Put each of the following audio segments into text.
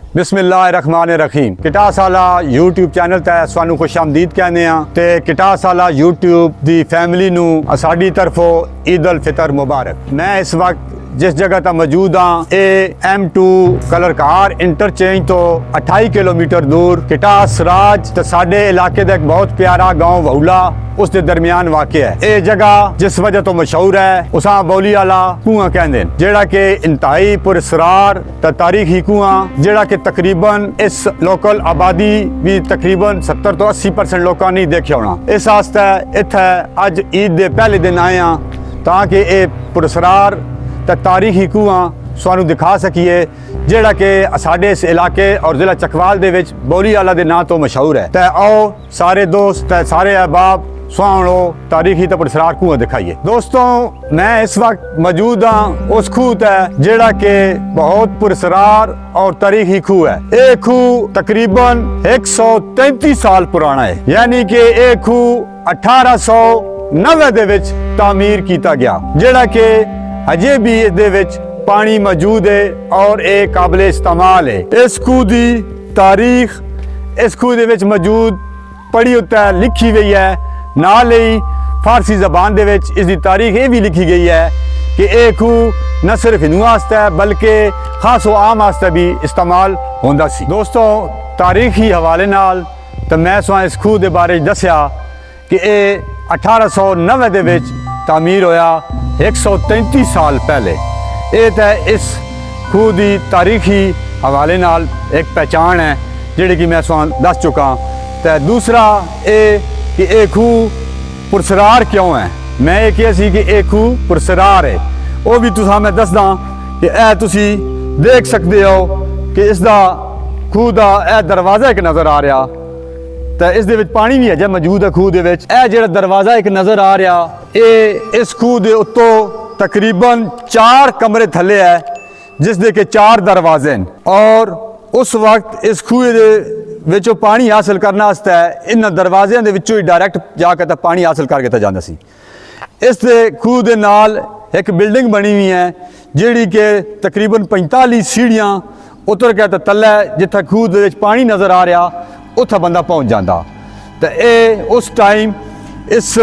बिस्मिल्लाहिर्रहमानिर्रहीम। किटासाला YouTube channel ते सानू खुश आमदीद कहने ते किटासाला यूट्यूब दी फैमिली नू साडी तरफों ईद उल फितर मुबारक। मैं इस वक्त जिस जगह तक मौजूद हाँ ये M2 कलरकार इंटरचेंज तो 28 किलोमीटर दूर किटास राज ते साडे इलाके का एक बहुत प्यारा गाँव वहुला उस दे दरमियान वाक़ है। ये जगह जिस वजह तो मशहूर है उसा बौली आला कुआं कहते हैं, जेड़ा कि इंतहाई पुरअसरार ते तारीखी कुआं जेड़ा कि तकरीबन इस लोकल आबादी भी तकरीबन 70 तो 80% लोगों नहीं देखा होना। इस वास्ते इत्थे अज ईद दे पहले दिन आए हाँ ताकि ये पुरअसरार ते तारीखी कुआं सानू दिखा सकीए जेड़ा कि साडे इस इलाके और जिला चकवाल दे विच बौली आला दे नाम तो मशहूर है। ते आओ सारे दोस्त ते सारे अहबाब सुनो तारीखी ते पुरअसरार कुआं दिखाइए। दोस्तों मैं इस वक्त मौजूद हाँ उस खूह ते जेड़ा कि बहुत पुरअसरार और तारीखी खूह है। ये खूह तकरीबन 133 साल पुराना है, यानी कि ये खूह 1890 दे विच तामीर किया गया, जेड़ा कि अजे भी इस दे विच पानी मौजूद है और एक काबिल इस्तेमाल है। इस खूह की तारीख इस खूह दे विच मौजूद पढ़ी उत्ते लिखी गई है, नाल ही फारसी जबान दे विच इसकी तारीख ये भी लिखी गई है कि यह खूह न सिर्फ हिंदुओं वास्ते बल्कि खास व आम वास्ते भी इस्तेमाल होंदा सी। दोस्तों तारीखी हवाले नाल तो मैं सुना इस खूह के बारे दसिया कि यह 1890 दे विच तामीर होया 133 साल पहले। ये तो इस खूह की तारीखी हवाले नाल एक पहचान है जिहड़ी कि मैं सुना दस चुका। तो दूसरा ये कि ये खूह पुरअसरार क्यों है, मैं ये किया सी कि ये खूह पुरअसरार है वो भी तुसां मैं दसदा कि ए तुसी देख सकते हो कि इसका खूह का यह दरवाज़ा एक नज़र आ रहा तो इस दे विच पानी भी अजे मौजूद है खूह दे विच। यह जिहड़ा दरवाज़ा एक नज़र आ रहा ये इस खूह दे उत्तों तकरीबन 4 कमरे थले है जिस दे के 4 दरवाजे हैं और उस वक्त इस खूह दे विचों पानी हासिल करने वास्ते इन दरवाज़ियां दे विचों ही डायरैक्ट जाकर पानी हासिल करके तो जाता सी। इस दे खूह दे नाल एक बिल्डिंग बनी हुई है जिहड़ी कि तकरीबन 45 सीढ़ियां उतर के तो तले जिथे खूह दे विच पानी नज़र आ रहा उत्थे बंदा पहुँच जाता। तो ये उस टाइम इस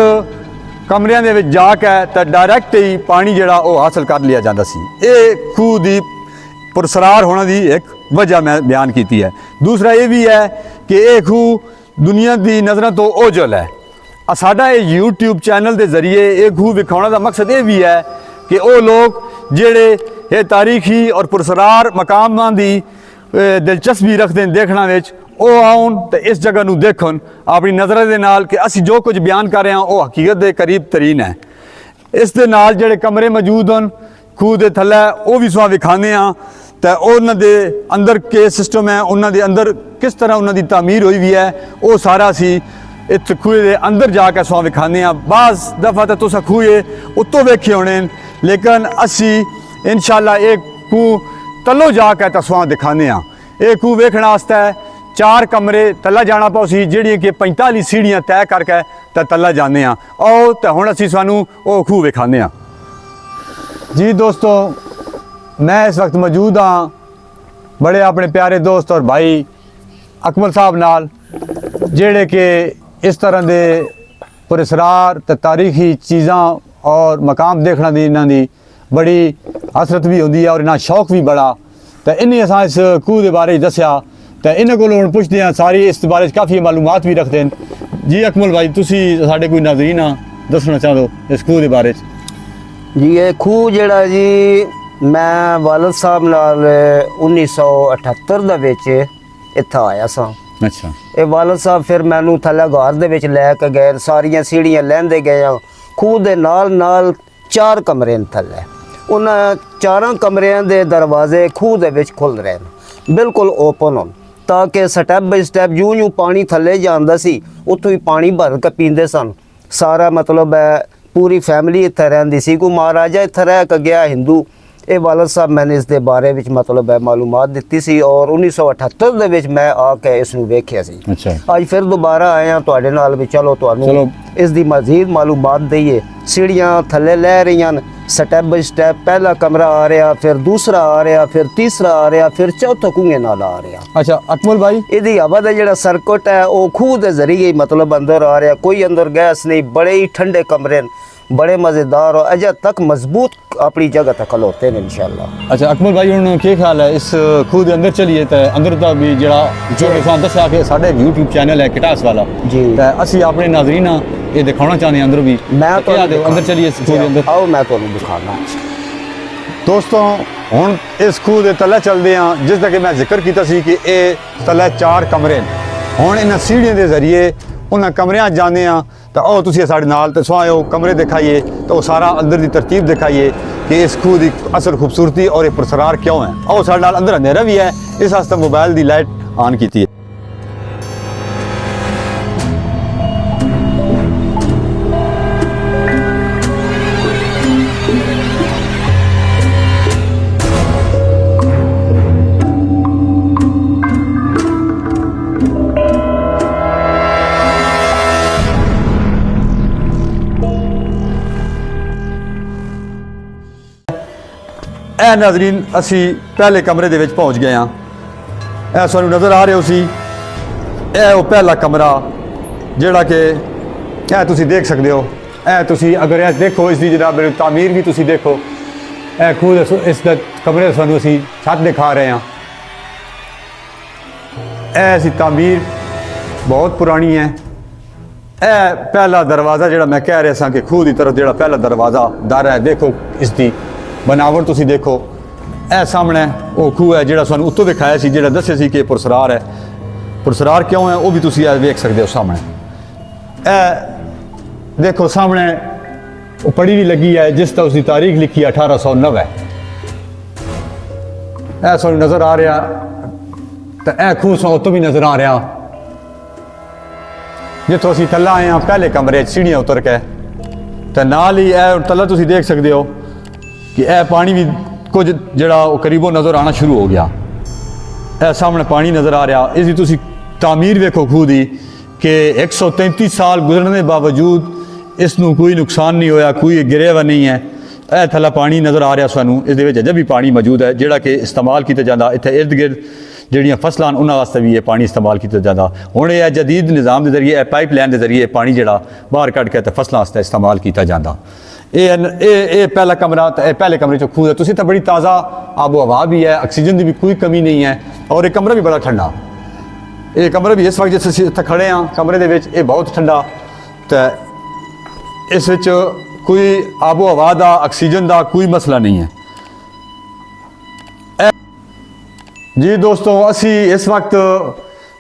कमरियां दे विच जाके तो डायरैक्ट ही पानी जिहड़ा वो हासिल कर लिया जाता सी। ये खूह की पुरअसरार होने की एक वजह मैं बयान की है। दूसरा ये भी है कि ये खूह दुनिया की नज़रों तो ओझल है। साडा ये यूट्यूब चैनल के जरिए ये खूह विखाने का मकसद ये भी है कि वो लोग जेड़े ये तारीखी और पुरअसरार मकामां की दिलचस्पी रखते हैं देखना विच वो आउन तो इस जगह नूं देखन अपनी नज़र के नाल कि असी जो कुछ बयान कर रहे हैं वो हकीकत के करीब तरीन है। इस दे नाल जेड़े कमरे मौजूद हैं खूह के थल्ले वो भी सुआ विखाने हाँ तो उन्होंने अंदर के सिस्टम है उन्होंने अंदर किस तरह उन्होंने तामीर हुई भी है वो सारा असी इस खूह के अंदर जाके सुआ विखाने हाँ। बाज़ दफ़ा तो तुस खूह उत्तों वेखे होने लेकिन असी इंशाअल्लाह एक खूह तलो जाके तो सुआ दिखाने हाँ। ये खूह वेखने वास्ते 4 कमरे तला जाना पौसी जिहड़ियां कि 45 सीढ़ियां तय करके तो तला जाने हाँ। आओ तो हुण असी सानू वो खूह विखाने हाँ। जी दोस्तों मैं इस वक्त मौजूद हाँ बड़े अपने प्यारे दोस्त और भाई अकमल साहब नाल जेड़े कि इस तरह के पुरअसरार ते तारीखी चीज़ां और मकाम देखने की इन्हां दी बड़ी हसरत भी होंदी है और इन्हां शौक भी बड़ा। तो इन्हें असां इस खूह के बारे दसिया तो इन्हों को हुण पुछदे हैं सारी इस बारे काफ़ी मालूमात भी रखते हैं। जी अकमल भाई तुसी साडे कोई नाज़रीन आ दसना चाहो इस खूह के बारे? जी ये खूह जेड़ा जी मैं वालद साहब नाल 1978 दे विच इत्थे आया सा। अच्छा। ये वालद साहब फिर मैनू थल्ले घर दे विच लैके गए, सारियां सीढ़ियां लैंदे गए। खूह दे नाल नाल 4 कमरे न थल्ले, उन्हां 4 कमरियां दे दरवाजे खूह दे विच खुल रहे हैं बिल्कुल ओपन होन ताकि स्टैप बाई स्टैप यूं यूं पानी थल्ले जांदा सी उत्थों ही पानी भर के पींदे सन। सारा मतलब पूरी फैमिली इत्थे रहिंदी सी। कोई महाराजा इत्थे रह के गया हिंदू ਇਹ ਵਾਲਦ ਸਾਹਿਬ ਮੈंने ਇਸ ਦੇ ਬਾਰੇ ਵਿੱਚ ਮਤਲਬ ਹੈ ਮਾਲੂਮਾਤ ਦਿੱਤੀ ਸੀ ਔਰ 1978 ਦੇ ਵਿੱਚ ਮੈਂ ਆ ਕੇ ਇਸ ਨੂੰ ਵੇਖਿਆ ਸੀ। ਅੱਛਾ। ਅੱਜ ਫਿਰ ਦੁਬਾਰਾ ਆਇਆ ਤੁਹਾਡੇ ਨਾਲ ਵੀ ਚਲੋ ਤੁਹਾਨੂੰ ਚਲੋ। ਇਸ ਦੀ ਮਜ਼ੀਦ ਮਾਲੂਮਾਤ ਦਈਏ। ਸੀੜੀਆਂ ਥੱਲੇ ਲੈ ਰਹੀਆਂ ਨੇ, ਸਟੈਪ ਬਾਈ ਸਟੈਪ ਪਹਿਲਾ ਕਮਰਾ ਆ ਰਿਹਾ, ਫਿਰ ਦੂਸਰਾ ਆ ਰਿਹਾ, ਫਿਰ ਤੀਸਰਾ ਆ ਰਿਹਾ, ਫਿਰ ਚੌਥਾ ਕੂਏ ਨਾਲ ਆ ਰਿਹਾ। ਅੱਛਾ ਅਕਮਲ ਭਾਈ, ਇਹਦੀ ਹਵਾ ਦਾ ਜਿਹੜਾ ਸਰਕਟ ਹੈ ਉਹ ਖੂਹ ਦੇ ਜ਼ਰੀਏ ਹੀ ਮਤਲਬ ਅੰਦਰ ਆ ਰਿਹਾ, ਕੋਈ ਅੰਦਰ ਗੈਸ ਨਹੀਂ, बड़े ही ठंडे कमरे बड़े मज़ेदार और अजय तक मजबूत अपनी जगह तक खलोते हैं इंशाल्लाह। अच्छा अकमल भाई ਹੁਣ ਕੀ ਖਿਆਲ ਹੈ ਇਸ ਖੂਹ ਦੇ ਅੰਦਰ ਚਲੀਏ ਤਾਂ ਅੰਦਰ ਦਾ ਵੀ ਜਿਹੜਾ ਜੋ ਤੁਹਾਨੂੰ ਦੱਸਿਆ ਕਿ ਸਾਡੇ YouTube ਚੈਨਲ ਹੈ ਕਿਟਾਸ ਵਾਲਾ ਜੀ, ਤਾਂ ਅਸੀਂ ਆਪਣੇ ਨਾਜ਼ਰੀਨਾਂ ਇਹ ਦਿਖਾਉਣਾ ਚਾਹੁੰਦੇ ਹਾਂ ਅੰਦਰ ਵੀ। ਮੈਂ ਤੁਹਾਨੂੰ ਅੰਦਰ ਚਲੀਏ ਇਸ ਖੂਹ ਦੇ ਅੰਦਰ। ਆਓ ਮੈਂ ਤੁਹਾਨੂੰ ਦਿਖਾਣਾ। ਦੋਸਤੋ ਹੁਣ ਇਸ ਖੂਹ ਦੇ ਤਲੇ ਚੱਲਦੇ ਹਾਂ, ਜਿਸ ਦਾ ਕਿ ਮੈਂ ਜ਼ਿਕਰ ਕੀਤਾ ਸੀ ਕਿ ਇਹ ਤਲੇ 4 ਕਮਰੇ ਨੇ। ਹੁਣ ਇਹਨਾਂ ਸੀੜੀਆਂ ਦੇ ਜ਼ਰੀਏ ਉਹਨਾਂ ਕਮਰਿਆਂ 'ਚ ਜਾਂਦੇ ਹਾਂ ਤਾਂ ਉਹ ਤੁਸੀਂ ਸਾਡੇ ਨਾਲ ਤੇ ਸਵਾਇਓ ਕਮਰੇ ਦਿਖਾਈਏ ਤਾਂ ਉਹ ਸਾਰਾ ਅੰਦਰ ਦੀ ਤਰਤੀਬ ਦਿਖਾਈਏ ਕਿ ਇਸ ਖੂਹ ਦੀ ਅਸਲ ਖੂਬਸੂਰਤੀ ਔਰ ਇਹ ਪੁਰਸਰਾਰ ਕਿਉਂ ਹੈ। ਉਹ ਸਾਡੇ ਨਾਲ ਅੰਦਰ ਅੰਧੇਰਾ ਵੀ ਹੈ, ਇਸ ਵਾਸਤੇ ਮੋਬਾਈਲ ਦੀ ਲਾਈਟ ਆਨ ਕੀਤੀ ਹੈ। ਇਹ ਨਾਜ਼ਰੀਨ ਅਸੀਂ ਪਹਿਲੇ ਕਮਰੇ ਦੇ ਵਿੱਚ ਪਹੁੰਚ ਗਏ ਹਾਂ। ਇਹ ਸਾਨੂੰ ਨਜ਼ਰ ਆ ਰਿਹਾ ਸੀ, ਇਹ ਉਹ ਪਹਿਲਾ ਕਮਰਾ ਜਿਹੜਾ ਕਿ ਇਹ ਤੁਸੀਂ ਦੇਖ ਸਕਦੇ ਹੋ। ਇਹ ਤੁਸੀਂ ਅਗਰ ਇਹ ਦੇਖੋ ਇਸ ਦੀ ਜਨਾਬ ਤਾਮੀਰ ਵੀ ਤੁਸੀਂ ਦੇਖੋ। ਇਹ ਖੂਹ ਇਸ ਦਾ ਕਮਰੇ ਸਾਨੂੰ ਅਸੀਂ ਛੱਤ ਦਿਖਾ ਰਹੇ ਹਾਂ। ਇਹ ਅਸੀਂ ਤਾਮੀਰ ਬਹੁਤ ਪੁਰਾਣੀ ਹੈ। ਇਹ ਪਹਿਲਾ ਦਰਵਾਜ਼ਾ ਜਿਹੜਾ ਮੈਂ ਕਹਿ ਰਿਹਾ ਸਾਂ ਕਿ ਖੂਹ ਦੀ ਤਰਫ ਜਿਹੜਾ ਪਹਿਲਾ ਦਰਵਾਜ਼ਾ ਦਰ ਹੈ, ਦੇਖੋ ਇਸ ਦੀ बनावट तुसी देखो। ए सामने वो खूह है ਜਿਹੜਾ ਸਾਨੂੰ ਉੱਤੋਂ ਦਿਖਾਇਆ ਸੀ, ਜਿਹੜਾ ਦੱਸਿਆ ਸੀ ਕਿ ਪੁਰਸਰਾਰ ਹੈ। ਪੁਰਸਰਾਰ ਕਿਉਂ ਹੈ ਉਹ ਵੀ ਤੁਸੀਂ ਵੇਖ ਸਕਦੇ ਹੋ ਸਾਹਮਣੇ। ਇਹ ਦੇਖੋ ਸਾਹਮਣੇ ਉਹ ਪੜੀ ਵੀ ਲੱਗੀ ਹੈ ਜਿਸ ਦਾ ਉਸਦੀ ਤਾਰੀਖ ਲਿਖੀ ਹੈ 1890। ਇਹ ਸਾਨੂੰ ਨਜ਼ਰ ਆ ਰਿਹਾ ਤਾਂ ਇਹ ਖੂਹ ਸਾਨੂੰ ਉੱਤੋਂ ਵੀ ਨਜ਼ਰ ਆ ਰਿਹਾ। ਜਿੱਥੋਂ ਅਸੀਂ ਥੱਲੇ ਆਏ ਹਾਂ ਪਹਿਲੇ ਕਮਰੇ 'ਚ ਸੀੜੀਆਂ ਉਤਰ ਕੇ ਤਾਂ ਨਾਲ ਹੀ ਇਹ ਥੱਲੇ ਤੁਸੀਂ ਦੇਖ ਸਕਦੇ ਹੋ कि यह पानी भी कुछ जड़ा करीबों नज़र आना शुरू हो गया। यह सामने पानी नज़र आ रहा। इसकी तुसी तामीर वेखो खूह दी कि 133 साल गुजरने के बावजूद इसनूं कोई नुकसान नहीं होया, कोई गिरे हुआ नहीं है। यह थल्ला पानी नज़र आ रहा सानू, इस अजे भी पानी मौजूद है जिहड़ा कि इस्तेमाल किया जाता। इत्थे इर्द गिर्द ਜਿਹੜੀਆਂ ਫਸਲਾਂ ਉਹਨਾਂ ਵਾਸਤੇ ਵੀ ਇਹ ਪਾਣੀ ਇਸਤੇਮਾਲ ਕੀਤਾ ਜਾਂਦਾ। ਹੁਣ ਇਹ ਜਦੀਦ ਨਿਜ਼ਾਮ ਦੇ ਜ਼ਰੀਏ ਪਾਈਪ ਲਾਈਨ ਦੇ ਜ਼ਰੀਏ ਪਾਣੀ ਜਿਹੜਾ ਬਾਹਰ ਕੱਢ ਕੇ ਤੇ ਫਸਲਾਂ ਵਾਸਤੇ ਇਸਤੇਮਾਲ ਕੀਤਾ ਜਾਂਦਾ। ਇਹ ਪਹਿਲਾ ਕਮਰਾ ਤੇ ਇਹ ਪਹਿਲੇ ਕਮਰੇ 'ਚ ਖੂਹ ਹੈ। ਤੁਸੀਂ ਤਾਂ ਬੜੀ ਤਾਜ਼ਾ ਆਬੋ ਹਵਾ ਵੀ ਹੈ, ਆਕਸੀਜਨ ਦੀ ਵੀ ਕੋਈ ਕਮੀ ਨਹੀਂ ਹੈ ਔਰ ਇਹ ਕਮਰਾ ਵੀ ਬੜਾ ਠੰਡਾ। ਇਹ ਕਮਰਾ ਵੀ ਇਸ ਵਕਤ ਜਿਸ ਅਸੀਂ ਇੱਥੇ ਖੜੇ ਹਾਂ ਕਮਰੇ ਦੇ ਵਿੱਚ, ਇਹ ਬਹੁਤ ਠੰਡਾ ਤੇ ਇਸ ਵਿੱਚ ਕੋਈ ਆਬੋ ਹਵਾ ਦਾ ਆਕਸੀਜਨ ਦਾ ਕੋਈ ਮਸਲਾ ਨਹੀਂ ਹੈ। जी दोस्तों असी इस वक्त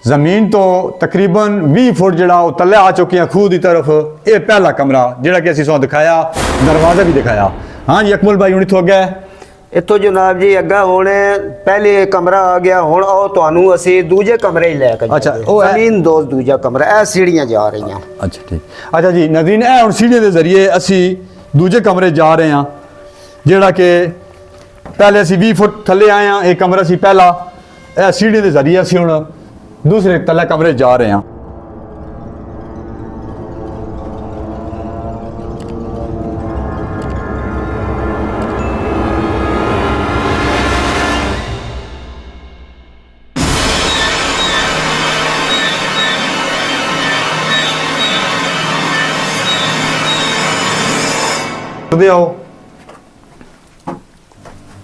ज़मीन तो तकरीबन 20 फुट जड़ा तले आ चुके हैं खूह की तरफ। ये पहला कमरा जड़ा कि असी सो दिखाया, दरवाज़ा भी दिखाया। हाँ जी अकमल भाई हूँ इतों अगे इतों जनाब जी अग्गा हुण पहले कमरा आ गया। हुण आओ तुहानू असी दूजे कमरे ही लैके अच्छा ज़मीन दोस्त दूजा कमरा। ए सीढ़ियां जा रही हैं। अच्छा ठीक। अच्छा जी नाज़रीन ए हुण सीढ़ियां के जरिए असी दूजे कमरे जा रहे हैं जड़ा कि पहले असी 20 फुट थले आए हैं। एक कमरा सी पहला, यह सीढ़ी के जरिए असी हुण दूसरे तले कमरे जा रहे हैं।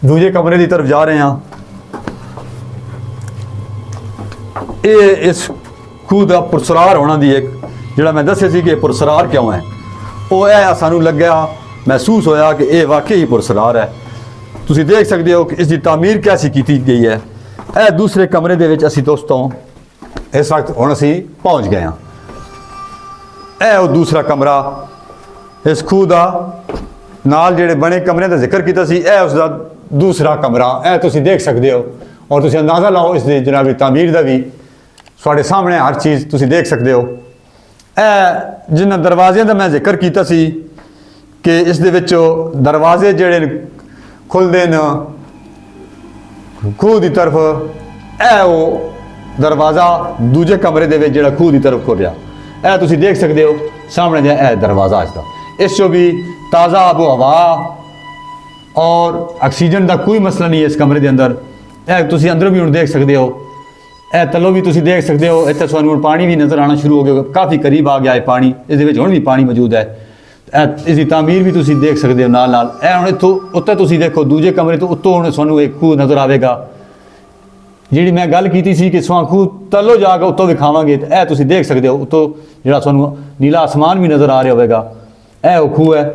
दूजे कमरे की तरफ जा रहे हैं। ये इस खूह का पुरसरार होना दी एक जिहड़ा मैं दस्सिया सी कि पुरसरार क्यों है, वो यह सानू लग्या महसूस होया कि यह वाकई ही पुरसरार है। तुसीं देख सकते हो कि इसकी तामीर कैसी की गई है। यह दूसरे कमरे दे विच असीं दोस्तों इस वक्त हुण असीं पहुँच गए हैं। यह वो दूसरा कमरा इस खूह का नाल जिहड़े बने कमरे का जिक्र किया सी, यह उसका दूसरा कमरा। यह तुसीं देख सकते हो और तुसीं अंदाज़ा लाओ इसकी जनाबी तामीर का भी ਤੁਹਾਡੇ ਸਾਹਮਣੇ हर चीज़ तुसीं देख सकते हो। ਇਹ जिन्हां दरवाज़िਆਂ का मैं जिक्र किया सी कि इस दे विचों दरवाजे जिहड़े ਖੁੱਲਦੇ ਨੇ ਖੂਹ ਦੀ ਤਰਫ। ਇਹ ਉਹ ਦਰਵਾਜ਼ਾ ਦੂਜੇ ਕਮਰੇ ਦੇ ਵਿੱਚ ਜਿਹੜਾ ਖੂਹ ਦੀ ਤਰਫ ਖੁੱਲਿਆ, ਇਹ ਤੁਸੀਂ ਦੇਖ ਸਕਦੇ ਹੋ ਸਾਹਮਣੇ ਜਿਹਾ ਇਹ ਦਰਵਾਜ਼ਾ ਇਸ ਦਾ। ਇਸ 'ਚੋਂ ਵੀ ਤਾਜ਼ਾ ਆਬੋ ਹਵਾ ਔਰ ਆਕਸੀਜਨ ਦਾ ਕੋਈ ਮਸਲਾ ਨਹੀਂ ਹੈ ਇਸ ਕਮਰੇ ਦੇ ਅੰਦਰ। ਇਹ ਤੁਸੀਂ ਅੰਦਰੋਂ ਵੀ ਹੁਣ ਦੇਖ ਸਕਦੇ ਹੋ, ਇਹ ਥੱਲੋਂ ਵੀ ਤੁਸੀਂ ਦੇਖ ਸਕਦੇ ਹੋ। ਇੱਥੇ ਤੁਹਾਨੂੰ ਹੁਣ ਪਾਣੀ ਵੀ ਨਜ਼ਰ ਆਉਣਾ ਸ਼ੁਰੂ ਹੋ ਗਿਆ, ਕਾਫੀ ਕਰੀਬ ਆ ਗਿਆ ਹੈ ਪਾਣੀ, ਇਸ ਦੇ ਵਿੱਚ ਹੁਣ ਵੀ ਪਾਣੀ ਮੌਜੂਦ ਹੈ। ਇਸ ਦੀ ਤਾਮੀਰ ਵੀ ਤੁਸੀਂ ਦੇਖ ਸਕਦੇ ਹੋ ਨਾਲ ਨਾਲ। ਇਹ ਹੁਣ ਇੱਥੋਂ ਉੱਤੇ ਤੁਸੀਂ ਦੇਖੋ ਦੂਜੇ ਕਮਰੇ ਤੋਂ ਉੱਤੋਂ ਹੁਣ ਤੁਹਾਨੂੰ ਇੱਕ ਖੂਹ ਨਜ਼ਰ ਆਵੇਗਾ। ਜਿਹੜੀ ਮੈਂ ਗੱਲ ਕੀਤੀ ਸੀ ਕਿ ਸਵਾਂ ਖੂਹ ਤੱਲੋਂ ਜਾ ਕੇ ਉੱਤੋਂ ਵਿਖਾਵਾਂਗੇ, ਤੇ ਇਹ ਤੁਸੀਂ ਦੇਖ ਸਕਦੇ ਹੋ ਉੱਤੋਂ ਜਿਹੜਾ ਤੁਹਾਨੂੰ ਨੀਲਾ ਆਸਮਾਨ ਵੀ ਨਜ਼ਰ ਆ ਰਿਹਾ ਹੋਵੇਗਾ। ਇਹ ਉਹ ਖੂਹ ਹੈ।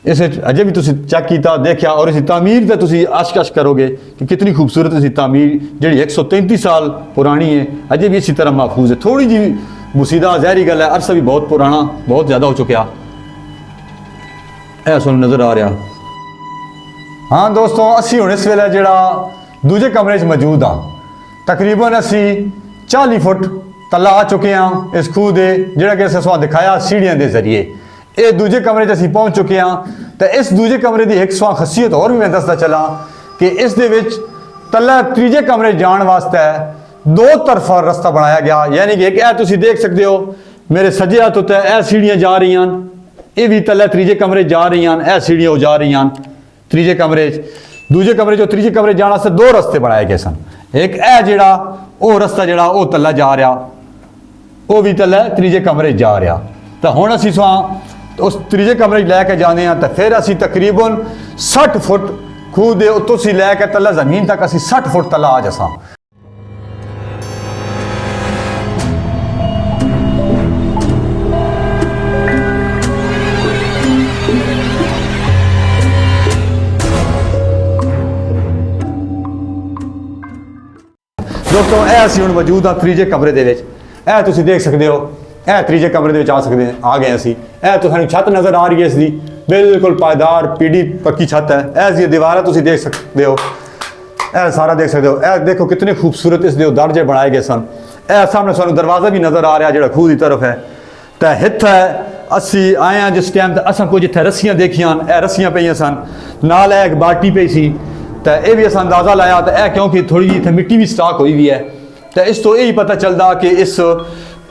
ਇਸ ਵਿੱਚ ਅਜੇ ਵੀ ਤੁਸੀਂ ਚੈੱਕ ਕੀਤਾ ਦੇਖਿਆ, ਔਰ ਇਸ ਦੀ ਤਾਮੀਰ ਤੇ ਤੁਸੀਂ ਅਸ਼ਕਸ਼ ਕਰੋਗੇ ਕਿ ਕਿਤਨੀ ਖੂਬਸੂਰਤ ਇਸ ਦੀ ਤਾਮੀਰ ਜਿਹੜੀ 133 ਸਾਲ ਪੁਰਾਣੀ ਹੈ, ਅਜੇ ਵੀ ਇसी तरह महफूज है। थोड़ी जी मुसीदा ज़ाहिरी गल है, अरसा भी बहुत पुराना बहुत ज़्यादा हो चुका। ਇਹ ਸਾਨੂੰ ਨਜ਼ਰ ਆ ਰਿਹਾ। ਹਾਂ ਦੋਸਤੋ, ਅਸੀਂ ਹੁਣ ਇਸ ਵੇਲੇ ਜਿਹੜਾ ਦੂਜੇ ਕਮਰੇ 'ਚ ਮੌਜੂਦ ਹਾਂ, ਤਕਰੀਬਨ ਅਸੀਂ 40 ਫੁੱਟ ਤਲਾ ਆ ਚੁੱਕੇ ਹਾਂ ਇਸ ਖੂਹ ਦੇ, ਜਿਹੜਾ ਕਿ ਅਸੀਂ ਤੁਹਾਨੂੰ ਦਿਖਾਇਆ ਸੀੜੀਆਂ ਦੇ ਜ਼ਰੀਏ। ਇਹ ਦੂਜੇ ਕਮਰੇ 'ਚ ਅਸੀਂ ਪਹੁੰਚ ਚੁੱਕੇ ਹਾਂ। ਤੇ ਇਸ ਦੂਜੇ ਕਮਰੇ ਦੀ ਇੱਕ ਸਵਾ ਖਾਸੀਅਤ ਹੋਰ ਵੀ ਮੈਂ ਦੱਸਦਾ ਚੱਲਾਂ ਕਿ ਇਸ ਦੇ ਵਿੱਚ ਤਲਾ ਤੀਜੇ ਕਮਰੇ ਜਾਣ ਵਾਸਤੇ ਦੋ ਤਰਫਾ ਰਸਤਾ ਬਣਾਇਆ ਗਿਆ। ਯਾਨੀ ਕਿ ਇਹ ਤੁਸੀਂ ਦੇਖ ਸਕਦੇ ਹੋ ਮੇਰੇ ਸੱਜੇ ਹੱਥ ਉੱਤੇ ਇਹ ਸੀੜੀਆਂ ਜਾ ਰਹੀਆਂ ਹਨ, ਇਹ ਵੀ ਤਲਾ ਤੀਜੇ ਕਮਰੇ ਜਾ ਰਹੀਆਂ ਹਨ, ਇਹ ਸੀੜੀਆਂ ਉਹ ਜਾ ਰਹੀਆਂ ਹਨ ਤੀਜੇ ਕਮਰੇ 'ਚ। ਦੂਜੇ ਕਮਰੇ 'ਚੋਂ ਤੀਜੇ ਕਮਰੇ ਜਾਣ ਵਾਸਤੇ ਦੋ ਰਸਤੇ ਬਣਾਏ ਗਏ ਸਨ। ਇੱਕ ਇਹ ਜਿਹੜਾ ਉਹ ਰਸਤਾ ਜਿਹੜਾ ਉਹ ਤਲਾ ਜਾ ਰਿਹਾ, ਉਹ ਵੀ ਤਲਾ ਤੀਜੇ ਕਮਰੇ ਜਾ ਰਿਹਾ। ਤਾਂ ਹੁਣ ਅਸੀਂ ਉਸ ਤੀਜੇ ਕਮਰੇ 'ਚ ਲੈ ਕੇ ਜਾਂਦੇ ਹਾਂ, ਤਾਂ ਫਿਰ ਅਸੀਂ ਤਕਰੀਬਨ 60 ਫੁੱਟ ਖੂਹ ਦੇ ਉੱਤੋਂ ਸੀ ਲੈ ਕੇ ਤਲਾ ਜ਼ਮੀਨ ਤੱਕ ਅਸੀਂ 60 ਫੁੱਟ ਤਲਾ ਆ ਜਾਸਾਂ। ਦੋਸਤੋ, ਇਹ ਅਸੀਂ ਹੁਣ ਮੌਜੂਦ ਹਾਂ ਤੀਜੇ ਕਮਰੇ ਦੇ ਵਿੱਚ। ਇਹ ਤੁਸੀਂ ਦੇਖ ਸਕਦੇ ਹੋ, ਇਹ ਤੀਜੇ ਕਮਰੇ ਦੇ ਵਿੱਚ ਆ ਗਏ ਅਸੀਂ। ਇਹ ਤੁਹਾਨੂੰ ਛੱਤ ਨਜ਼ਰ ਆ ਰਹੀ ਹੈ ਇਸ ਦੀ, ਬਿਲਕੁਲ ਪਾਇਦਾਰ ਪੀੜੀ ਪੱਕੀ ਛੱਤ ਹੈ। ਇਹ ਦੀ ਦੀਵਾਰਾਂ ਤੁਸੀਂ ਦੇਖ ਸਕਦੇ ਹੋ, ਇਹ ਸਾਰਾ ਦੇਖ ਸਕਦੇ ਹੋ। ਇਹ ਦੇਖੋ ਕਿਤਨੇ ਖੂਬਸੂਰਤ ਇਸ ਦੇ ਦਰਜੇ ਬਣਾਏ ਗਏ ਸਨ। ਇਹ ਸਾਹਮਣੇ ਸਾਨੂੰ ਦਰਵਾਜ਼ਾ ਵੀ ਨਜ਼ਰ ਆ ਰਿਹਾ ਜਿਹੜਾ ਖੂਹ ਦੀ ਤਰਫ ਹੈ। ਤਾਂ ਇੱਥੇ ਅਸੀਂ ਆਏ ਹਾਂ ਜਿਸ ਟਾਈਮ, ਤਾਂ ਅਸਾਂ ਕੁਝ ਇੱਥੇ ਰੱਸੀਆਂ ਦੇਖੀਆਂ, ਇਹ ਰੱਸੀਆਂ ਪਈਆਂ ਸਨ, ਨਾਲ ਇਹ ਇੱਕ ਬਾਲਟੀ ਪਈ ਸੀ। ਤਾਂ ਇਹ ਵੀ ਅਸਾਂ ਅੰਦਾਜ਼ਾ ਲਾਇਆ, ਤਾਂ ਇਹ ਕਿਉਂਕਿ ਥੋੜੀ ਜਿਹੀ ਇੱਥੇ ਮਿੱਟੀ ਵੀ ਸਟਾਕ ਹੋਈ ਵੀ ਹੈ, ਤਾਂ ਇਸ ਤੋਂ ਇਹ ਹੀ ਪਤਾ ਚੱਲਦਾ ਕਿ ਇਸ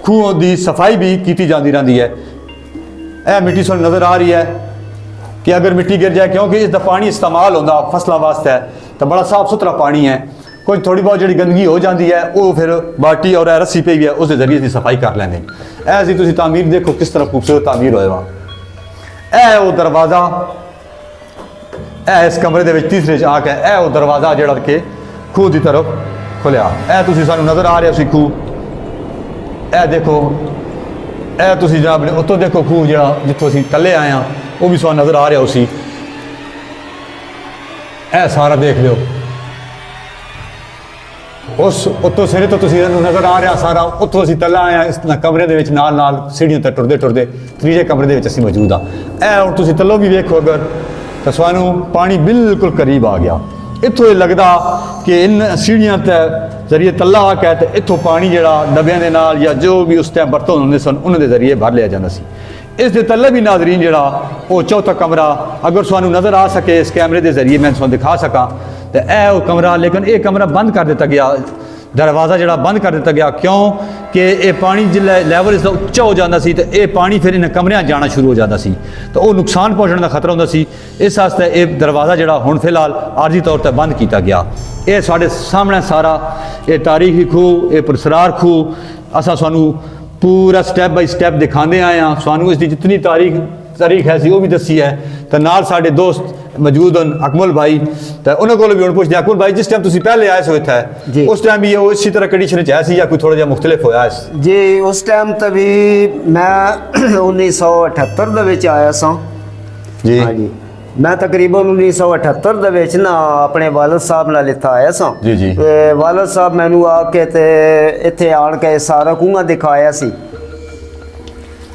ਖੂਹ ਦੀ ਸਫਾਈ ਵੀ ਕੀਤੀ ਜਾਂਦੀ ਰਹਿੰਦੀ ਹੈ। ਇਹ ਮਿੱਟੀ ਸਾਨੂੰ ਨਜ਼ਰ ਆ ਰਹੀ ਹੈ ਕਿ ਅਗਰ ਮਿੱਟੀ ਗਿਰ ਜਾਏ, ਕਿਉਂਕਿ ਇਸ ਦਾ ਪਾਣੀ ਇਸਤੇਮਾਲ ਹੁੰਦਾ ਫਸਲਾਂ ਵਾਸਤੇ, ਤਾਂ ਬੜਾ ਸਾਫ ਸੁਥਰਾ ਪਾਣੀ ਹੈ। ਕੋਈ ਥੋੜੀ ਬਹੁਤ ਜਿਹੜੀ ਗੰਦਗੀ ਹੋ ਜਾਂਦੀ ਹੈ ਉਹ ਫਿਰ ਬਾਲਟੀ ਔਰ ਇਹ ਰੱਸੀ ਪਈ ਹੈ ਉਸ ਦੇ ਜ਼ਰੀਏ ਅਸੀਂ ਸਫਾਈ ਕਰ ਲੈਂਦੇ। ਇਹ ਅਸੀਂ ਤੁਸੀਂ ਤਾਮੀਰ ਦੇਖੋ ਕਿਸ ਤਰ੍ਹਾਂ ਖੂਬਸੂਰਤ ਤਾਮੀਰ ਹੋਏਗਾ। ਇਹ ਉਹ ਦਰਵਾਜ਼ਾ, ਇਹ ਇਸ ਕਮਰੇ ਦੇ ਵਿੱਚ ਤੀਸਰੇ 'ਚ ਆ ਕੇ ਇਹ ਉਹ ਦਰਵਾਜ਼ਾ ਜਿਹੜਾ ਕਿ ਖੂਹ ਦੀ ਤਰਫ ਖੁੱਲਿਆ। ਇਹ ਤੁਸੀਂ ਸਾਨੂੰ ਨਜ਼ਰ ਆ ਰਿਹਾ ਸੀ ਖੂਹ। ਇਹ ਦੇਖੋ, ਇਹ ਤੁਸੀਂ ਜਨਾਬ ਨੇ ਉੱਤੋਂ ਦੇਖੋ ਖੂਹ ਜਿਹੜਾ ਜਿੱਥੋਂ ਅਸੀਂ ਥੱਲੇ ਆਏ ਹਾਂ ਉਹ ਵੀ ਸਾਨੂੰ ਨਜ਼ਰ ਆ ਰਿਹਾ ਸੀ। ਇਹ ਸਾਰਾ ਦੇਖ ਲਿਓ, ਉਸ ਉੱਤੋਂ ਸਿਰੇ ਤੋਂ ਤੁਸੀਂ ਇਹਨੂੰ ਨਜ਼ਰ ਆ ਰਿਹਾ ਸਾਰਾ। ਉੱਥੋਂ ਅਸੀਂ ਥੱਲੇ ਆਏ ਹਾਂ ਇਸ ਕਮਰੇ ਦੇ ਵਿੱਚ, ਨਾਲ ਨਾਲ ਸੀੜੀਆਂ ਤੇ ਟੁਰਦੇ ਟੁਰਦੇ ਤੀਜੇ ਕਮਰੇ ਦੇ ਵਿੱਚ ਅਸੀਂ ਮੌਜੂਦ ਹਾਂ। ਇਹ ਹੁਣ ਤੁਸੀਂ ਥੱਲੋਂ ਵੀ ਵੇਖੋ ਅਗਰ, ਤਾਂ ਸਾਨੂੰ ਪਾਣੀ ਬਿਲਕੁਲ ਕਰੀਬ ਆ ਗਿਆ। ਇੱਥੋਂ ਇਹ ਲੱਗਦਾ ਕਿ ਇਨ ਸੀੜੀਆਂ ਤੇ ਜ਼ਰੀਏ ਤੱਲਾ ਆ ਕੇ ਤੇ ਇੱਥੋਂ ਪਾਣੀ ਜਿਹੜਾ ਡੱਬਿਆਂ ਦੇ ਨਾਲ ਜਾਂ ਜੋ ਵੀ ਉਸ ਟਾਈਮ ਬਰਤਨ ਹੁੰਦੇ ਸਨ ਉਹਨਾਂ ਦੇ ਜ਼ਰੀਏ ਭਰ ਲਿਆ ਜਾਂਦਾ ਸੀ। ਇਸ ਦੇ ਥੱਲੇ ਵੀ ਨਾਜ਼ਰੀਨ ਜਿਹੜਾ ਉਹ ਚੌਥਾ ਕਮਰਾ ਅਗਰ ਤੁਹਾਨੂੰ ਨਜ਼ਰ ਆ ਸਕੇ ਇਸ ਕੈਮਰੇ ਦੇ ਜ਼ਰੀਏ ਮੈਂ ਤੁਹਾਨੂੰ ਦਿਖਾ ਸਕਾਂ, ਤਾਂ ਇਹ ਉਹ ਕਮਰਾ, ਲੇਕਿਨ ਇਹ ਕਮਰਾ ਬੰਦ ਕਰ ਦਿੱਤਾ ਗਿਆ, ਦਰਵਾਜ਼ਾ ਜਿਹੜਾ ਬੰਦ ਕਰ ਦਿੱਤਾ ਗਿਆ। ਕਿਉਂ ਕਿ ਇਹ ਪਾਣੀ ਜਿਹੜਾ ਲੈਵਲ ਇਸ ਦਾ ਉੱਚਾ ਹੋ ਜਾਂਦਾ ਸੀ ਤੇ ਇਹ ਪਾਣੀ ਫਿਰ ਇਹਨਾਂ ਕਮਰਿਆਂ ਜਾਣਾ ਸ਼ੁਰੂ ਹੋ ਜਾਂਦਾ ਸੀ, ਤਾਂ ਉਹ ਨੁਕਸਾਨ ਪਹੁੰਚਣ ਦਾ ਖਤਰਾ ਹੁੰਦਾ ਸੀ। ਇਸ ਵਾਸਤੇ ਇਹ ਦਰਵਾਜ਼ਾ ਜਿਹੜਾ ਹੁਣ ਫਿਲਹਾਲ ਆਰਜ਼ੀ ਤੌਰ ਤੇ ਬੰਦ ਕੀਤਾ ਗਿਆ। ਇਹ ਸਾਡੇ ਸਾਹਮਣੇ ਸਾਰਾ ਇਹ ਤਾਰੀਖੀ ਖੂਹ, ਇਹ ਪੁਰਸਰਾਰ ਖੂਹ ਅਸਾਂ ਤੁਹਾਨੂੰ ਪੂਰਾ ਸਟੈਪ ਬਾਈ ਸਟੈਪ ਦਿਖਾਉਂਦੇ ਆਏ ਹਾਂ। ਸਾਨੂੰ ਇਸ ਦੀ ਜਿਤਨੀ ਤਾਰੀਖ ਹੈ ਸੀ ਉਹ ਵੀ ਦੱਸੀ ਹੈ। ਤਾਂ ਨਾਲ ਸਾਡੇ ਦੋਸਤ ਮੌਜੂਦ ਹਨ ਅਕਮਲ ਭਾਈ, ਤਾਂ ਉਹਨਾਂ ਕੋਲ ਵੀ ਹੁਣ ਪੁੱਛਦੇ ਅਕਮਲ ਭਾਈ ਜਿਸ ਟਾਈਮ ਤੁਸੀਂ ਪਹਿਲੇ ਆਏ ਸੋ ਇੱਥੇ ਉਸ ਟਾਈਮ ਵੀ ਉਹ ਇਸੇ ਤਰ੍ਹਾਂ ਕੰਡੀਸ਼ਨ 'ਚ ਆਇਆ ਸੀ ਜਾਂ ਕੋਈ ਥੋੜਾ ਜਿਹਾ ਮੁਖਤਲਿਫ ਹੋਇਆ ਜੀ? ਉਸ ਟਾਈਮ ਤਾਂ ਵੀ ਮੈਂ 1978 ਦੇ ਵਿੱਚ ਆਇਆ ਸਾਂ ਜੀ। ਹਾਂਜੀ, ਮੈਂ ਤਕਰੀਬਨ 1978 ਦੇ ਵਿੱਚ ਨਾ ਆਪਣੇ ਵਾਲਦ ਸਾਹਿਬ ਨਾਲ ਇੱਥੇ ਆਇਆ ਸਾਂ ਜੀ ਜੀ। ਤੇ ਵਾਲਦ ਸਾਹਿਬ ਮੈਨੂੰ ਆ ਕੇ ਤੇ ਇੱਥੇ ਆਣ ਕੇ ਸਾਰਾ ਖੂਹਾਂ ਦਿਖਾਇਆ ਸੀ।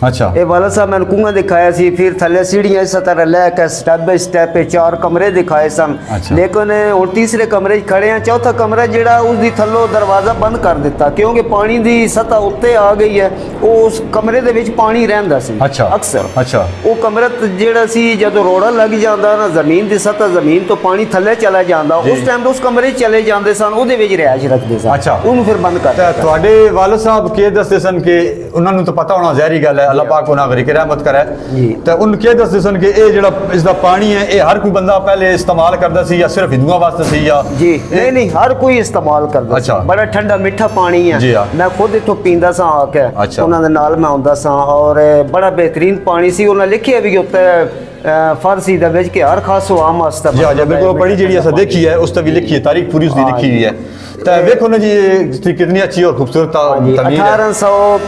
अच्छा ਇਹ ਵਾਲਾ ਸਾਹਿਬ ਮੈਨੂੰ ਕੁआं ਦਿਖਾਇਆ ਸੀ ਫਿਰ ਥੱਲੇ ਸੀੜੀਆਂ ਇਸ ਤਰ੍ਹਾਂ ਲੈ ਕੇ ਸਟੈਪ ਬਾਈ ਸਟੈਪ 4 ਕਮਰੇ ਦਿਖਾਏ ਸਨ ਅੱਛਾ। ਲੇਕਿਨ ਹੁਣ ਤੀਸਰੇ ਕਮਰੇ 'ਚ ਖੜੇ ਆ ਚੌਥਾ ਕਮਰਾ ਜਿਹੜਾ ਉਸ ਦੀ ਥੱਲੋਂ ਦਰਵਾਜ਼ਾ ਬੰਦ ਕਰ ਦਿੱਤਾ ਕਿਉਂਕਿ ਪਾਣੀ ਦੀ ਸਤ੍ਹਾ ਉੱਤੇ ਆ ਗਈ ਹੈ ਉਸ ਕਮਰੇ ਦੇ ਵਿੱਚ ਪਾਣੀ ਰਹਿੰਦਾ ਸੀ ਅੱਛਾ ਅਕਸਰ ਅੱਛਾ ਉਹ ਕਮਰਾ ਜਿਹੜਾ ਸੀ ਜਦੋਂ ਰੋੜਾ ਲੱਗ ਜਾਂਦਾ ਨਾ ਜ਼ਮੀਨ ਦੀ ਸਤ੍ਹਾ ਜ਼ਮੀਨ ਤੋਂ ਪਾਣੀ ਥੱਲੇ ਚਲਾ ਜਾਂਦਾ ਜੀ। ਉਸ ਟਾਈਮ ਉਸ ਕਮਰੇ 'ਚ ਚਲੇ ਜਾਂਦੇ ਸਨ ਉਹਦੇ ਵਿੱਚ ਰਿਹਾਇਸ਼ ਰੱਖਦੇ ਸਨ ਅੱਛਾ। ਉਹਨੂੰ ਫਿਰ ਬੰਦ ਕਰ ਤੇ ਦਿੱਤਾ ਤੁਹਾਡੇ ਵਾਲਦ ਸਾਹਿਬ ਕੀ ਦੱਸਦੇ ਸਨ ਕਿ ਉਹਨਾਂ ਨੂੰ ਤਾਂ ਪਤਾ ਹੋਣਾ ਜ਼ਹਿਰੀ ਗੱਲ ਹੈ ਅੱਲਾਹ ਪਾਕ ਉਹਨਾਂ ਗਰੀ ਕਿ ਰਹਿਮਤ ਕਰੇ ਜੀ। ਤੇ ਉਹਨੂੰ ਕੀ ਦੱਸਦੇ ਸਨ ਕਿ ਇਹ ਜਿਹੜਾ ਇਸ ਦਾ ਪਾਣੀ ਹੈ ਇਹ ਹਰ ਕੋਈ ਬੰਦਾ ਪਹਿਲੇ ਇਸਤੇਮਾਲ ਕਰਦਾ ਸੀ ਜਾਂ ਸਿਰਫ ਹਿੰਦੂਆਂ ਵਾਸਤੇ ਸੀ ਜਾਂ ਜੀ ਨਹੀਂ ਹਰ ਕੋਈ ਇਸਤੇਮਾਲ ਕਰਦਾ ਸੀ ਅੱਛਾ। ਬੜਾ ਠੰਡਾ ਮਿੱਠਾ ਪਾਣੀ ਜੀ ਹੈ ਹਾਂ। ਮੈਂ ਖੁਦ ਇੱਥੋਂ ਪੀਂਦਾ ਸਾਂ ਆ ਕੇ ਅੱਛਾ। ਉਹਨਾਂ ਦੇ ਨਾਲ ਮੈਂ ਆਉਂਦਾ ਸਾਂ ਔਰ ਬੜਾ ਬਿਹਤਰੀਨ ਪਾਣੀ ਸੀ ਉਹਨਾਂ ਲਿਖਿਆ ਵੀ ਉੱਤੇ ਫਾਰਸੀ ਦੇ ਵਿੱਚ ਕਿ ਹਰ ਖਾਸੋ ਆਮ ਵਾਸਤੇ ਜੀ ਹਾਂ ਜੀ ਬਿਲਕੁਲ ਬੜੀ ਜਿਹੜੀ ਅਸਾਂ ਦੇਖੀ ਹੈ ਉਸ ਤੇ ਵੀ ਲਿਖੀ ਹੈ ਤਾਰੀਖ ਪੂਰੀ ਉਸ ਦੀ ਲਿਖੀ ਹੋਈ ਹੈ ਤਾਂ ਵੇਖੋ ਨਾ ਜੀ ਇਹ ਕਿਤਨੀ ਅੱਛੀ ਔਰ ਖੂਬਸੂਰਤ ਜੀ ਤਮੀਰ ਹੈ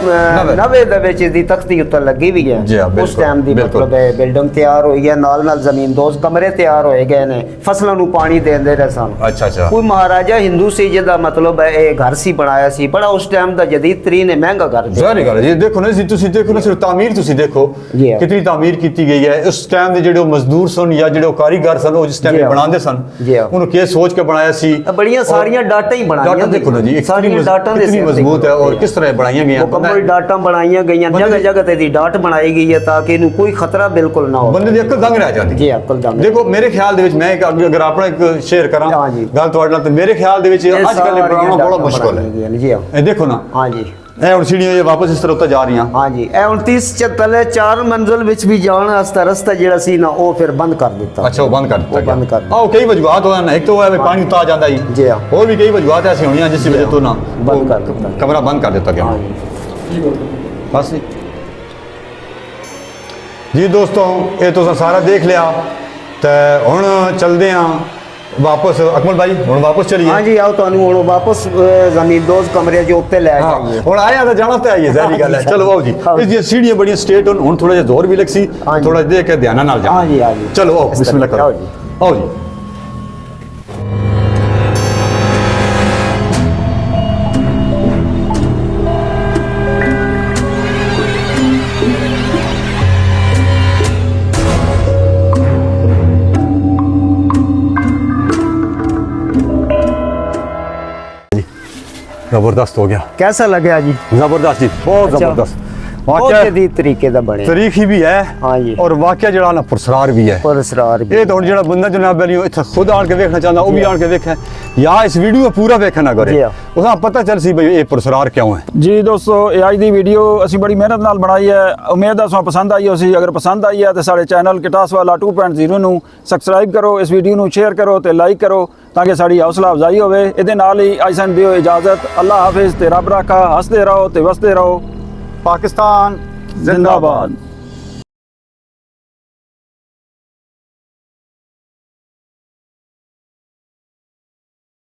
1890 ਦੇ ਵਿੱਚ ਦੀ ਤਖਤੀ ਉੱਤੇ ਲੱਗੀ ਵੀ ਹੈ ਜੀ ਹਾਂ, ਉਸ ਬਿਲਕੁਲ, ਟਾਈਮ ਦੀ ਬਿਲਕੁਲ। ਮਤਲਬ ਬਿਲਡਿੰਗ ਤਿਆਰ ਹੋਈ ਹੈ ਨਾਲ ਜ਼ਮੀਨ ਦੋਜ਼ ਕਮਰੇ ਤਿਆਰ ਹੋਏ ਗਏ ਨੇ ਫਸਲਾਂ ਨੂੰ ਪਾਣੀ ਦੇਂਦੇ ਰਹੇ ਸਨ ਅੱਛਾ ਅੱਛਾ ਕੋਈ ਮਹਾਰਾਜਾ ਹਿੰਦੂ ਸੀ ਜਿਹਦਾ ਮਤਲਬ ਹੈ ਇਹ ਘਰ ਸੀ ਬਣਾਇਆ ਸੀ ਬੜਾ ਉਸ ਟਾਈਮ ਦਾ ਜਦੀਦ ਤਰੀਨ ਹੈ ਮਹਿੰਗਾ ਘਰ ਸੀ ਜ਼ਾਹਿਰ ਗੱਲ ਹੈ ਜੀ ਦੇਖੋ ਨਾ ਜੀ ਤੁਸੀਂ ਦੇਖੋ ਨਾ ਸਿਰਫ ਤਾਮੀਰ ਤੁਸੀਂ ਦੇਖੋ ਜੀ ਹਾਂ। ਕਿਤਨੀ ਤਾਮੀਰ ਕੀਤੀ ਗਈ ਹੈ ਉਸ ਟਾਈਮ ਦੇ ਜਿਹੜੇ ਉਹ ਮਜ਼ਦੂਰ ਸਨ ਜਾਂ ਜਿਹੜੇ ਉਹ ਕਾਰੀਗਰ ਸਨ ਉਹ ਜਿਸ ਜੀ ਟਾਈਮ ਹਾਂ। ਬਣਾਉਂਦੇ ਸਨ ਜੀ ਹਾਂ। ਉਹਨੂੰ ਕੀ ਸੋਚ ਕੇ ਬਣਾਇਆ ਸੀ ਬੜੀਆਂ ਸਾਰੀਆਂ ਡਾਟਾ ਹੀ ਬਣਾਈਆਂ ਡਾਟਾ ਦੇਖੋ ਨਾ ਜੀ ਸਾਰੀਆਂ ਡਾਟਾ ਦੇ ਕਿਤਨੀ ਸਿਰ ਤੇ ਮਜ਼ਬੂਤ ਹੈ ਔਰ ਕਿਸ ਤਰ੍ਹਾਂ ਬਣਾਈਆਂ ਗਈਆਂ ਮੁਕੰਮਲ ਡਾਟਾ ਬਣਾਈਆਂ ਗਈਆਂ ਜਗ੍ਹਾ ਜਗ੍ਹਾ ਤੇ ਦੀ ਡਾਟ ਬਣਾਈ ਗਈ ਹੈ ਤਾਂ ਕਿ ਇਹਨੂੰ ਕੋਈ ਖਤਰਾ ਬਿਲਕੁਲ ਨਾ ਹੋਵੇ ਬੰਦੇ ਦੀ ਅਕਲ ਦੰਗ ਰਹਿ ਜਾਂਦੀ ਜੀ ਅਕਲ ਦੰਗ ਦੇਖੋ ਮੇਰੇ ਖਿਆਲ ਦੇ ਵਿੱਚ ਮੈਂ ਅਗਰ ਆਪਣਾ ਇੱਕ ਸ਼ੇਅਰ ਕਰਾਂ ਹਾਂ ਜੀ। ਗੱਲ ਤੁਹਾਡੇ ਨਾਲ ਤੇ ਮੇਰੇ ਖਿਆਲ ਦੇ ਵਿੱਚ ਅੱਜ ਕੱਲ੍ਹ ਇਹ ਬਣਾਉਣਾ ਬੜਾ ਮੁਸ਼ਕਲ ਹੈ ਜੀ ਹਾਂ। ਇਹ ਦੇਖੋ ਨਾ ਹਾਂ ਜੀ ਇਹ ਹੁਣ ਸੀੜੀਆਂ ਇਹ ਵਾਪਸ ਇਸ ਤਰ੍ਹਾਂ ਉੱਤੇ ਜਾ ਰਹੀਆਂ ਹਾਂ ਜੀ ਇਹ 29 ਚ ਤਲੇ 4 ਮੰਜ਼ਿਲ ਵਿੱਚ ਵੀ ਜਾਣ ਵਾਸਤਾ ਰਸਤਾ ਜਿਹੜਾ ਸੀ ਨਾ ਉਹ ਫਿਰ ਬੰਦ ਕਰ ਦਿੱਤਾ ਅੱਛਾ ਉਹ ਬੰਦ ਕਰ ਦਿੱਤਾ ਉਹ ਬੰਦ ਕਰ ਦਿੱਤਾ। ਆਹ ਕਈ ਵਜੂਹਾਤ ਹੋਣ ਇੱਕ ਤਾਂ ਉਹ ਹੈ ਵੀ ਪਾਣੀ ਉਤਾਰ ਜਾਂਦਾ ਜੀ ਜੀ ਹਾਂ। ਹੋਰ ਵੀ ਕਈ ਵਜੂਹਾਤ ਐਸੀ ਹੋਣੀਆਂ ਜਿਸ ਦੀ ਵਜ੍ਹਾ ਤੋਂ ਨਾ ਬੰਦ ਉਹ ਕਰ ਦਿੱਤਾ। ਕਮਰਾ ਬੰਦ ਕਰ ਦਿੱਤਾ ਗਿਆ ਹਾਂ ਬਸ ਜੀ ਦੋਸਤੋ ਇਹ ਤੁਸੀਂ ਸਾਰਾ ਦੇਖ ਲਿਆ ਤੇ ਹੁਣ ਚੱਲਦੇ ਆਂ ਵਾਪਸ ਅਕਮਲ ਭਾਈ ਹੁਣ ਵਾਪਸ ਚਲੀਏ ਹਾਂ ਜੀ ਆਓ ਤੁਹਾਨੂੰ ਹੁਣ ਵਾਪਸ ਜ਼ਮੀਨ ਦੋਜ਼ ਕਮਰੇ ਜੋ ਉੱਤੇ ਲੈ ਹਾਂ ਜਾਈਏ ਹੁਣ ਆਇਆ ਤਾਂ ਜਾਣਾ ਤੇ ਆਈਏ ਜ਼ਾਹਰੀ ਗੱਲ ਹੈ ਚਲੋ ਆਓ ਜੀ ਆਓ। ਇਸ ਦੀਆਂ ਸੀੜੀਆਂ ਬੜੀਆਂ ਸਟੇਟ ਹੁਣ ਥੋੜਾ ਜਿਹਾ ਜ਼ੋਰ ਵੀ ਲੱਗਸੀ ਹਾਂ ਜੀ। ਥੋੜਾ ਦੇਖ ਕੇ ਧਿਆਨ ਨਾਲ ਜਾਓ ਹਾਂ ਜੀ ਹਾਂ ਜੀ ਚਲੋ ਆਓ ਇਸ ਬਿਸਮਿਲ੍ਲਾ ਤਰ੍ਹਾਂ, ਕਰੋ ਆਓ ਜੀ। ਆਓ ਜੀ जबरदस्त हो गया कैसा लगे जी जबरदस्त जी बहुत अच्छा। जबरदस्त बहुत वाकया जदीद तरीके ਦਾ ਬਣੇ तरीखी भी है हाँ जी। और वाकया जड़ा ना पुरसरार भी है ਪਰ ਇਸਰਾਰ ਵੀ ਇਹ ਤਾਂ ਹੁਣ ਜਿਹੜਾ ਬੰਦਾ ਜਨਾਬ ਅਲੀ ਇੱਥੇ ਖੁਦ ਆਣ ਕੇ ਵੇਖਣਾ ਚਾਹੁੰਦਾ ਉਹ ਵੀ ਆਣ ਕੇ ਵੇਖੇ ਜਾਂ ਇਸ ਵੀਡੀਓ ਪੂਰਾ ਵੇਖਣਾ ਜੀ ਕਰੇ ਹਾਂ। ਉਹਦਾ ਪਤਾ ਚੱਲ ਸੀ ਬਈ ਇਹ ਪੁਰਸਰਾਰ ਕਿਉਂ ਹੈ ਜੀ ਦੋਸਤੋ ਇਹ ਅੱਜ ਦੀ ਵੀਡੀਓ ਅਸੀਂ ਬੜੀ ਮਿਹਨਤ ਨਾਲ ਬਣਾਈ ਹੈ ਉਮੀਦ ਹੈ ਤੁਹਾਨੂੰ ਪਸੰਦ ਆਈ ਹੋਸੀ ਅਗਰ ਪਸੰਦ ਆਈ ਹੈ ਤਾਂ ਸਾਡੇ ਚੈਨਲ ਕਿਟਾਸ ਵਾਲਾ 2.0 ਨੂੰ ਸਬਸਕ੍ਰਾਈਬ ਕਰੋ ਇਸ ਵੀਡੀਓ ਨੂੰ ਸ਼ੇਅਰ ਕਰੋ ਤੇ ਲਾਈਕ ਕਰੋ ਤਾਂ ਕਿ ਸਾਡੀ ਹੌਸਲਾ ਅਫਜ਼ਾਈ ਹੋਵੇ ਇਹਦੇ ਨਾਲ ਹੀ ਅੱਜ ਸਾਨੂੰ ਦਿਓ ਇਜਾਜ਼ਤ ਅੱਲਾ ਹਾਫਿਜ਼ ਤੇ ਰੱਬ ਰਾਖਾ ਹੱਸਦੇ ਰਹੋ ਤੇ ਵਸਦੇ ਰਹੋ ਪਾਕਿਸਤਾਨ ਜ਼ਿੰਦਾਬਾਦ